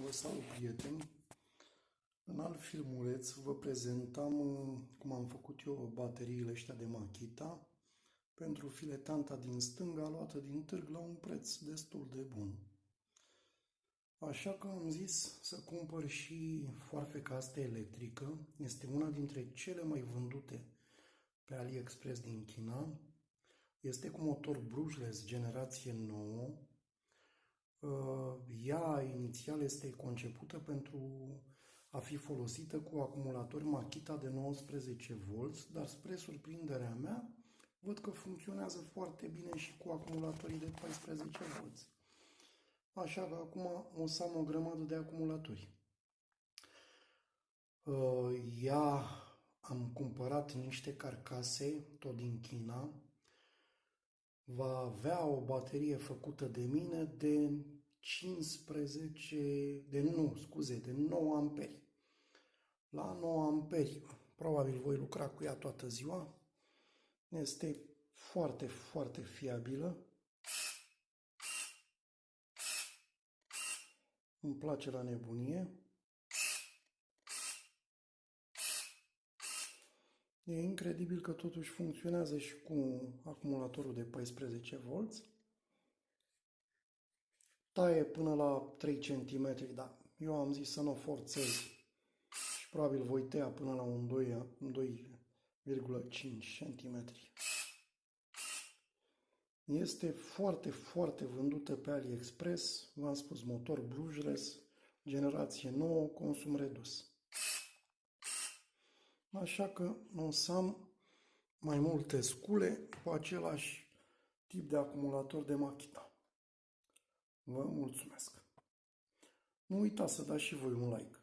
Vă salut, prieteni! În alt filmuleț vă prezentam cum am făcut eu bateriile ăștia de Makita pentru filetanta din stânga luată din târg la un preț destul de bun. Așa că am zis să cumpăr și foarfeca asta electrică. Este una dintre cele mai vândute pe AliExpress din China. Este cu motor brushless generație 9. Ea inițial este concepută pentru a fi folosită cu acumulatori Makita de 19V, dar spre surprinderea mea, văd că funcționează foarte bine și cu acumulatorii de 14V. Așa că acum o să am o grămadă de acumulatori. Am cumpărat niște carcase, tot din China. Va avea o baterie făcută de mine de 9 amperi. La 9 amperi, probabil voi lucra cu ea toată ziua. Este foarte, foarte fiabilă. Îmi place la nebunie. E incredibil că totuși funcționează și cu acumulatorul de 14V. Taie până la 3 cm, dar eu am zis să nu o forțez și probabil voi tăia până la un 2,5 cm. Este foarte, foarte vândută pe AliExpress. V-am spus, motor brushless, generație 9, consum redus. Așa că o să am mai multe scule cu același tip de acumulator de Makita. Vă mulțumesc! Nu uitați să dați și voi un like.